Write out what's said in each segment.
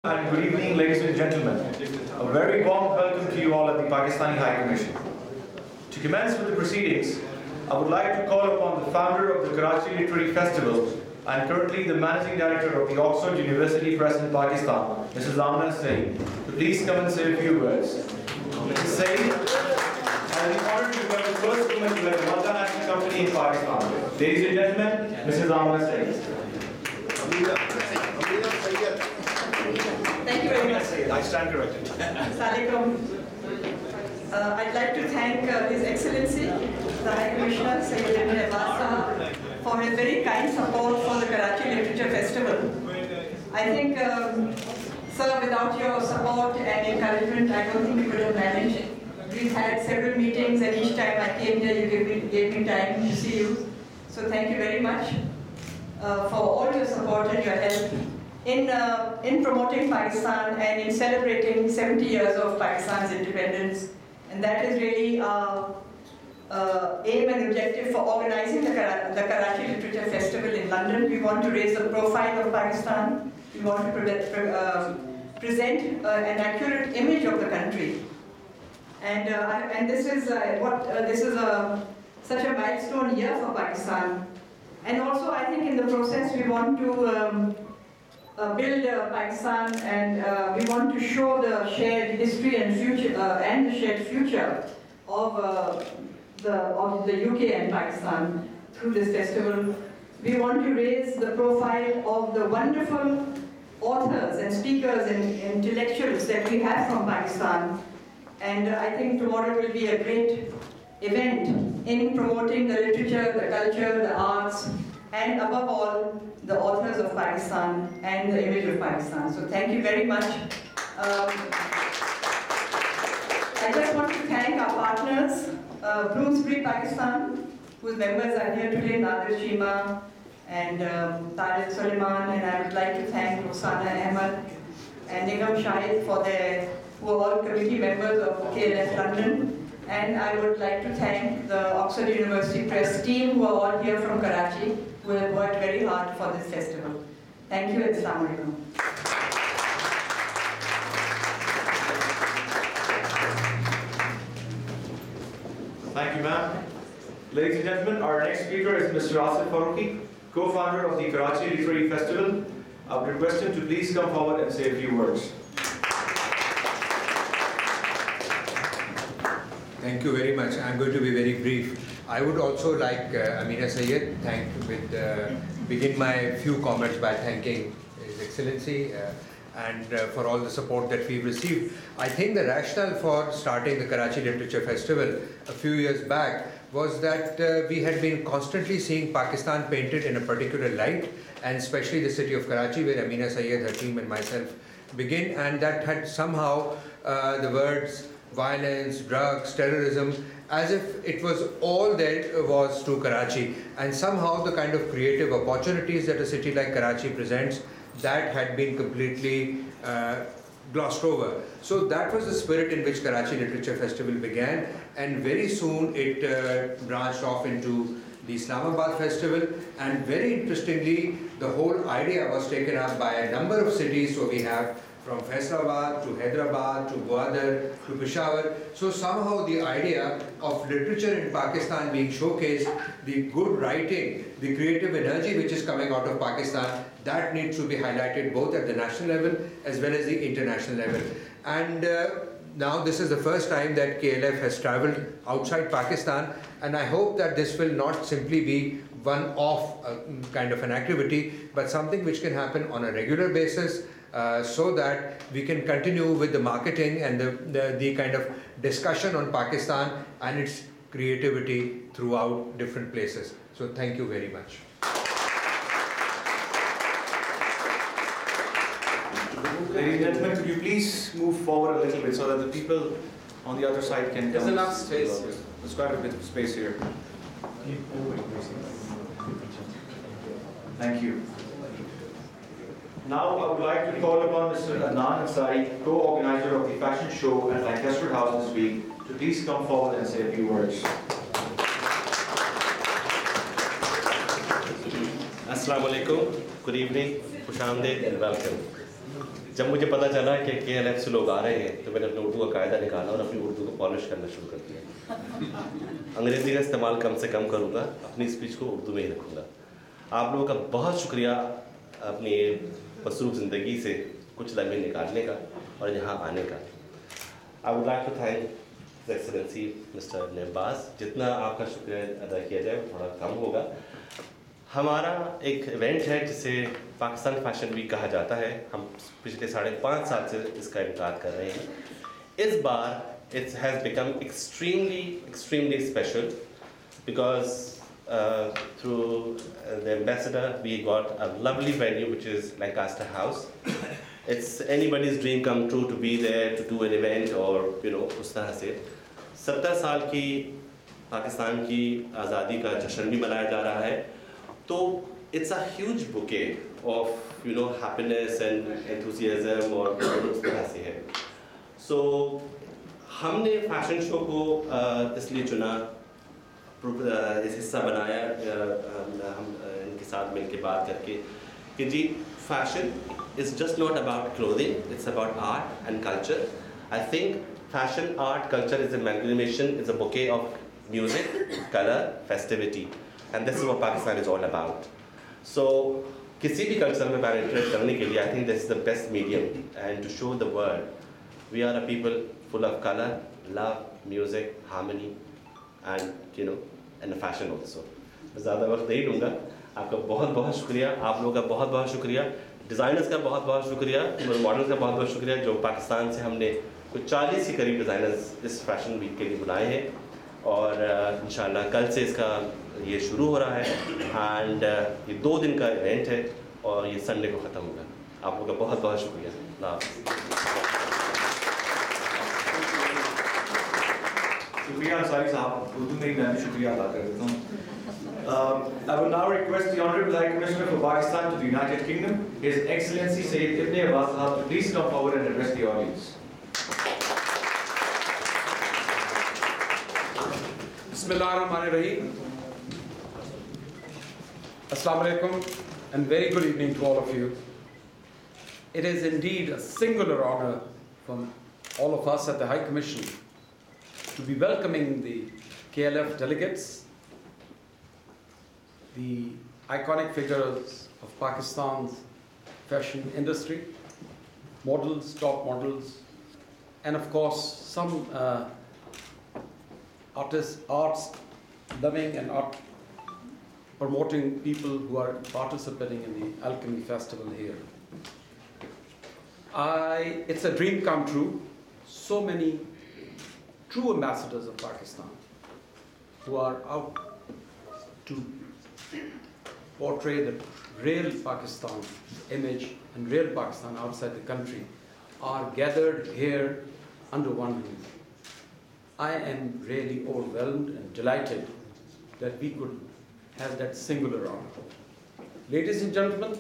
And good evening, ladies and gentlemen. A very warm welcome to you all at the Pakistani High Commission. To commence with the proceedings, I would like to call upon the founder of the Karachi Literature Festival and currently the managing director of the Oxford University Press in Pakistan, Mrs. Amna Saeed, to please come and say a few words. Mrs. Saeed, I am honored to become the first woman to have a multinational company in Pakistan. Ladies and gentlemen, Mrs. Amna Saeed. Thank you very much. I stand corrected. Assalamualaikum. I'd like to thank His Excellency, the High Commissioner, Sayyid Ibn Abbas Sahab, for his very kind support for the Karachi Literature Festival. I think, sir, without your support and encouragement, I don't think we could have managed. We've had several meetings, and each time I came here, you gave me time to see you. So thank you very much for all your support and your help in promoting Pakistan and in celebrating 70 years of Pakistan's independence. And that is really our aim and objective for organizing the Karachi Literature Festival in London. We want to raise the profile of Pakistan. We want to present an accurate image of the country. And this is such a milestone year for Pakistan. And also, I think in the process, we want to build Pakistan, and we want to show the shared history and future and the shared future of the UK and Pakistan through this festival. We want to raise the profile of the wonderful authors and speakers and intellectuals that we have from Pakistan. And I think tomorrow will be a great event in promoting the literature, the culture, the arts, and above all, the authors of Pakistan and the image of Pakistan. So thank you very much. I just want to thank our partners, Bloomsbury Pakistan, whose members are here today, Nadir Shima and Tariq Suleiman, and I would like to thank Roxana Ahmed and Nigam Shahid who are all committee members of KLF London. And I would like to thank the Oxford University Press team who are all here from Karachi, who have worked very hard for this festival. Thank you and Assalamu Alaikum. Thank you, ma'am. Ladies and gentlemen, our next speaker is Mr. Asif Faruqi, co-founder of the Karachi Literature Festival. I would request him to please come forward and say a few words. Thank you very much. I'm going to be very brief. I would also like Amina Sayyed begin my few comments by thanking His Excellency and for all the support that we've received. I think the rationale for starting the Karachi Literature Festival a few years back was that we had been constantly seeing Pakistan painted in a particular light, and especially the city of Karachi, where Amina Sayyed, her team and myself begin, and that had somehow the words violence, drugs, terrorism, as if it was all there was to Karachi, and somehow the kind of creative opportunities that a city like Karachi presents, that had been completely glossed over. So that was the spirit in which Karachi Literature Festival began, and very soon it branched off into the Islamabad Festival, and very interestingly, the whole idea was taken up by a number of cities. So we have from Faisalabad to Hyderabad to Gwadar to Peshawar. So somehow the idea of literature in Pakistan being showcased, the good writing, the creative energy which is coming out of Pakistan, that needs to be highlighted both at the national level as well as the international level. And now this is the first time that KLF has travelled outside Pakistan, and I hope that this will not simply be one-off kind of an activity, but something which can happen on a regular basis, so that we can continue with the marketing and the kind of discussion on Pakistan and its creativity throughout different places. So thank you very much. Ladies and gentlemen, could you please move forward a little bit so that the people on the other side can... There's enough space here. There's quite a bit of space here. Thank you. Now I would like to call upon Mr. Adnan Ansari, co-organizer of the fashion show at Lancaster House this week, to please come forward and say a few words. Assalamu alaikum, good evening, Khush Amdeed and welcome. जब मुझे पता चला कि KLF से लोग आ रहे हैं तो मैंने अपने उर्दू का कायदा निकाला और अपनी उर्दू को पॉलिश करना शुरू कर दिया। अंग्रेज़ी का इस्तेमाल कम से कम करूँगा, अपनी स्पीच को उर्दू में ही रखूँगा। आप लोगों का बहुत शुक्रिया अपनी मसरूफ़ ज़िंदगी से कुछ लम्हे निकालने का और यहाँ आने का। I would like to thank his excellency mister Nebaz. जितना आपका शुक्रिया अदा किया जाए थोड़ा कम होगा। हमारा एक इवेंट है जिसे पाकिस्तान फैशन वीक कहा जाता है। हम पिछले 5.5 साल से इसका इनकार कर रहे हैं। इस बार it has become extremely special because through the ambassador we got a lovely venue which is Lancaster House. It's anybody's dream come true to be there to do an event or उस तरह से 70 साल की पाकिस्तान की आज़ादी का जश्न भी मनाया जा रहा है। तो it's a huge bouquet of happiness and enthusiasm और उस तरह से है। So हमने फैशन शो को इसलिए चुना, इस हिस्सा बनाया हम इनके साथ मिलकर बात करके कि जी fashion is just not about clothing, it's about art and culture. I think fashion, art, culture is an amalgamation, it's a bouquet of music, color, festivity. And this is what Pakistan is all about. So, किसी भी culture में penetrate करने के लिए, I think this is the best medium, and to show the world, we are a people full of color, love, music, harmony, and and fashion also. मैं ज़्यादा वक्त नहीं लूँगा। आपका बहुत शुक्रिया, आप लोगों का बहुत शुक्रिया, डिज़ाइनर्स का बहुत शुक्रिया, मॉडल्स का बहुत शुक्रिया जो पाकिस्तान से हमने कुछ 40 के करीब डिज़ाइनर्स इस फैशन वीक के लिए बुलाए हैं और इंशाल्लाह कल से इसका ये शुरू हो रहा है एंड ये 2 दिन का इवेंट है और ये संडे को ख़त्म होगा। आप लोगों का बहुत शुक्रिया। शुक्रिया अंसारी साहब, उर्दू में ही मैं शुक्रिया अदा कर देता हूँ। I will now request the Honorable High Commissioner for Pakistan to the United Kingdom, His Excellency Sayyid Ibn Abbas Sahab, to please come forward and address the audience. Bismillahirrahmanirrahim. Assalamu alaikum and very good evening to all of you. It is indeed a singular honor from all of us at the High Commission to be welcoming the KLF delegates, the iconic figures of Pakistan's fashion industry, models, top models, and of course some arts loving and art promoting people who are participating in the Alchemy Festival here. It's a dream come true. So many true ambassadors of Pakistan who are out to portray the real Pakistan image and real Pakistan outside the country are gathered here under one roof. I am really overwhelmed and delighted that we could have that singular honor. Ladies and gentlemen,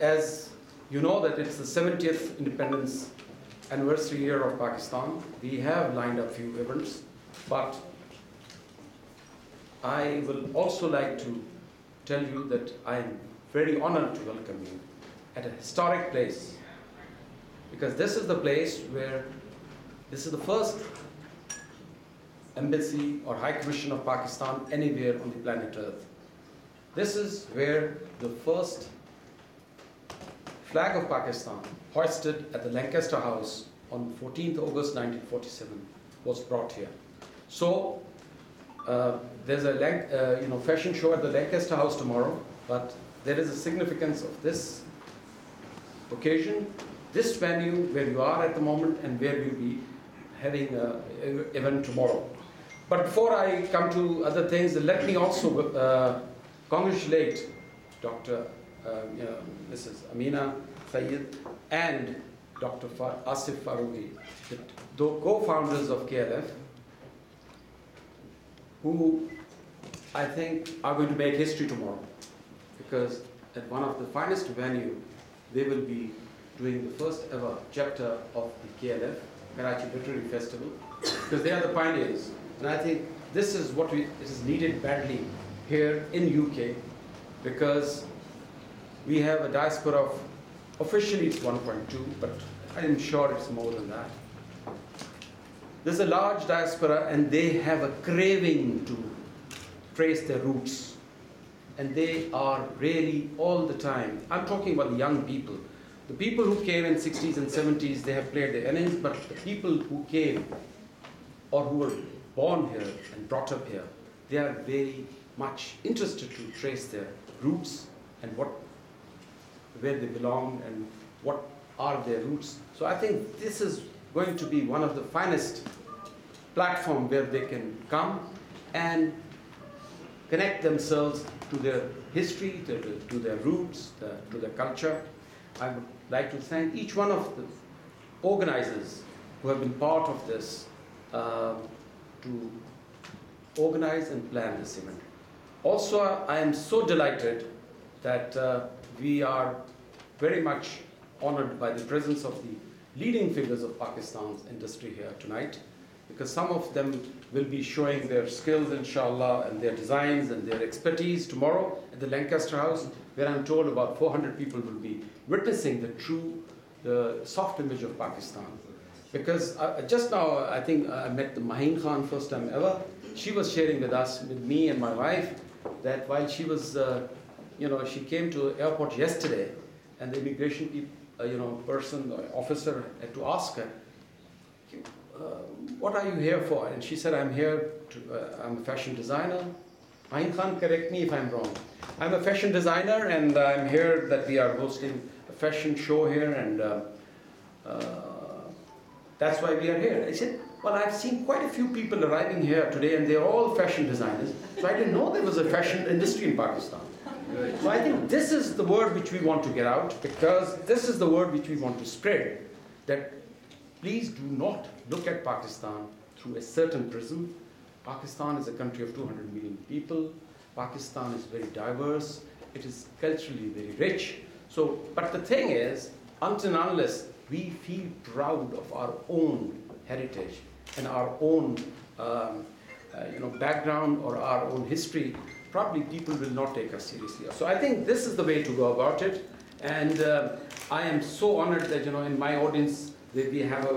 as you know that it's the 70th independence anniversary year of Pakistan, we have lined up few events, but I will also like to tell you that I am very honored to welcome you at a historic place, because this is the place where this is the first embassy or High Commission of Pakistan anywhere on the planet Earth. This is where the first flag of Pakistan, hoisted at the Lancaster House on 14th August 1947, was brought here. So there's a fashion show at the Lancaster House tomorrow, but there is a significance of this occasion, this venue where you are at the moment and where we'll be having an event tomorrow. But before I come to other things, let me also congratulate Dr. Mrs. Amina Sayyid and Dr. Asif Farooqi, the co-founders of KLF, who I think are going to make history tomorrow, because at one of the finest venues, they will be doing the first ever chapter of the KLF, Karachi Literature Festival, because they are the pioneers. And I think this is what it is needed badly here in UK, because we have a diaspora of Officially it's 1.2, but I am sure it's more than that. There's a large diaspora and they have a craving to trace their roots. And they are really all the time, I'm talking about the young people. The people who came in 60s and 70s, they have played their innings, but the people who came or who were born here and brought up here, they are very much interested to trace their roots and where they belong and what are their roots. So I think this is going to be one of the finest platforms where they can come and connect themselves to their history, to their roots, to their culture. I would like to thank each one of the organizers who have been part of this to organize and plan this event. Also, I am so delighted that we are very much honored by the presence of the leading figures of Pakistan's industry here tonight, because some of them will be showing their skills, inshallah, and their designs and their expertise tomorrow at the Lancaster House, where I'm told about 400 people will be witnessing the soft image of Pakistan. Because just now, I think I met the Maheen Khan first time ever. She was sharing with us, with me and my wife, that while she was, she came to the airport yesterday, and the immigration officer had to ask her, what are you here for? And she said, I'm here I'm a fashion designer. Maheen Khan, correct me if I'm wrong. I'm a fashion designer, and I'm here that we are hosting a fashion show here, and that's why we are here. I said, well, I've seen quite a few people arriving here today, and they're all fashion designers. So I didn't know there was a fashion industry in Pakistan. So I think this is the word which we want to get out, because this is the word which we want to spread, that please do not look at Pakistan through a certain prism. Pakistan is a country of 200 million people. Pakistan is very diverse. It is culturally very rich. So, but the thing is, until and unless we feel proud of our own heritage and our own background or our own history, probably people will not take us seriously. So I think this is the way to go about it. And I am so honored that in my audience that we have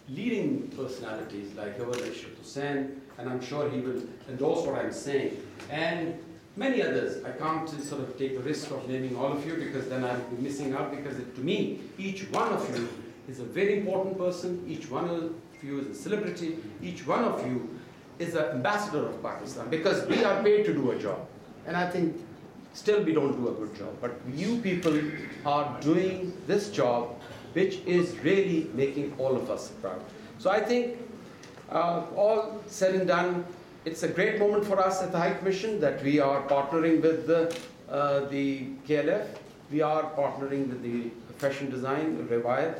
leading personalities like Ishrat Hussain, and I'm sure he will endorse what I'm saying, and many others. I can't sort of take the risk of naming all of you, because then I'll be missing out, because to me, each one of you is a very important person, each one of you is a celebrity, each one of you is an ambassador of Pakistan, because we are paid to do a job. And I think still we don't do a good job, but you people are doing this job which is really making all of us proud. So I think all said and done, it's a great moment for us at the High Commission that we are partnering with the KLF. We are partnering with the fashion design, Riwayat.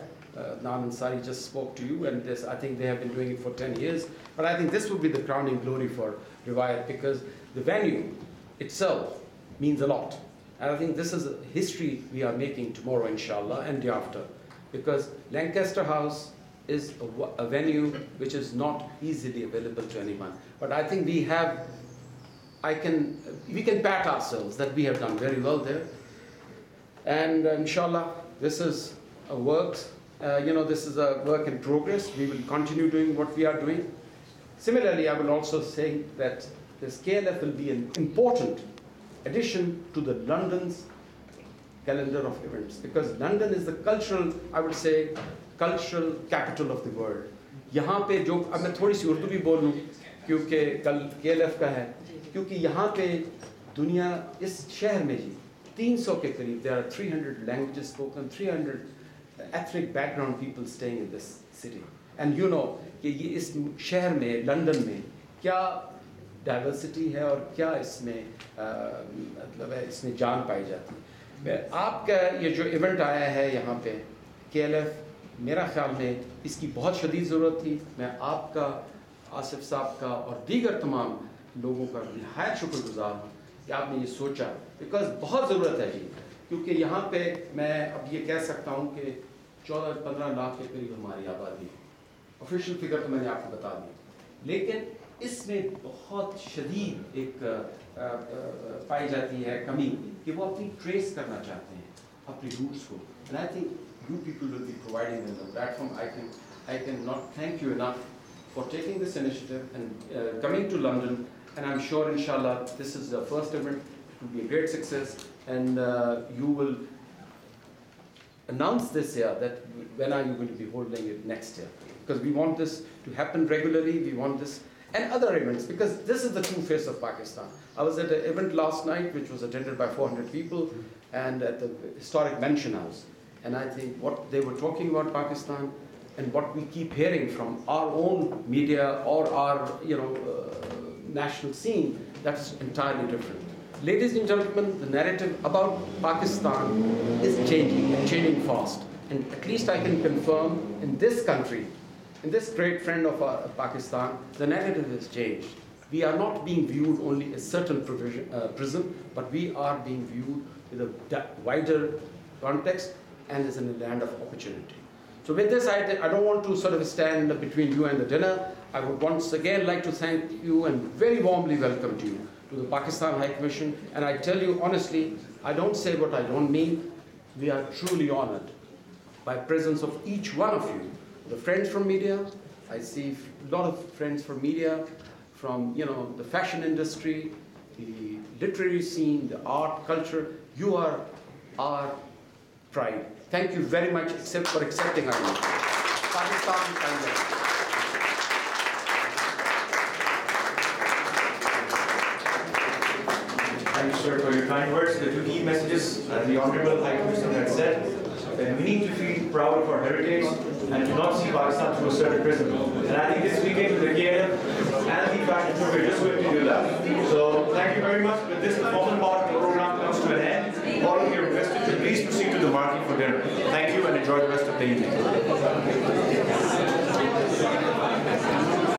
Naam Ansari just spoke to you, and this, I think they have been doing it for 10 years. But I think this would be the crowning glory for Riwayat, because the venue itself means a lot. And I think this is a history we are making tomorrow, inshallah, and the after. Because Lancaster House is a venue which is not easily available to anyone. But I think we can pat ourselves that we have done very well there. And inshallah, this is a work, this is a work in progress. We will continue doing what we are doing. Similarly, I will also say that this KLF will be an important addition to the London's calendar of events, because London is the cultural, I would say, cultural capital of the world. यहाँ पे जो अब मैं थोड़ी सी उर्दू भी बोल लूँ क्योंकि कल KLF का है, क्योंकि यहाँ पे दुनिया इस शहर में जी 300 के करीब, there are 300 languages spoken, 300 ethnic background people staying in this city, and कि ये इस शहर में लंदन में क्या डाइवर्सिटी है और क्या इसमें मतलब है इसमें जान पाई जाती है। आपका ये जो इवेंट आया है यहाँ पे KLF, मेरा ख्याल में इसकी बहुत शदीद ज़रूरत थी। मैं आपका, आसिफ साहब का और दीगर तमाम लोगों का निहायत शुक्रगुजार हूँ कि आपने ये सोचा, बिकॉज बहुत ज़रूरत है जी, क्योंकि यहाँ पे मैं अब ये कह सकता हूँ कि 14-15 लाख के करीब हमारी आबादी है। ऑफिशियल फिगर तो मैंने आपको बता दी, लेकिन इसमें बहुत शदीद एक पाई जाती है कमी कि वो अपनी ट्रेस करना चाहते हैं, अपनी roots को. And I think you people will be providing them the platform. I cannot thank you enough for taking this initiative and coming to London. And I'm sure, inshallah, this is the first event. It will be a great success. And you will announce this year that when are you going to be holding it next year? Because we want this to happen regularly. We want this and other events, because this is the true face of Pakistan. I was at an event last night which was attended by 400 people and at the historic Mansion House. And I think what they were talking about Pakistan and what we keep hearing from our own media or our national scene, that's entirely different. Ladies and gentlemen, the narrative about Pakistan is changing and changing fast. And at least I can confirm in this country, in this great friend of Pakistan, the narrative has changed. We are not being viewed only as certain prism, but we are being viewed with a wider context and as in a land of opportunity. So with this, I don't want to sort of stand between you and the dinner. I would once again like to thank you and very warmly welcome you to the Pakistan High Commission. And I tell you honestly, I don't say what I don't mean. We are truly honored by presence of each one of you. The friends from media, I see a lot of friends from media, from the fashion industry, the literary scene, the art, culture. You are our pride. Thank you very much for accepting our invitation. Pakistan, Bangladesh. Thank you, sir, for your kind words. The two key messages, as the Honorable High Commissioner had said, that we need to feel proud of our heritage and to not see Pakistan through a certain prism. And I think this weekend with the KLM and the fashion show, we're just going to do that. So thank you very much. With this, the formal part of the program comes to an end. All of you are requested to please proceed to the market for dinner. Thank you and enjoy the rest of the evening.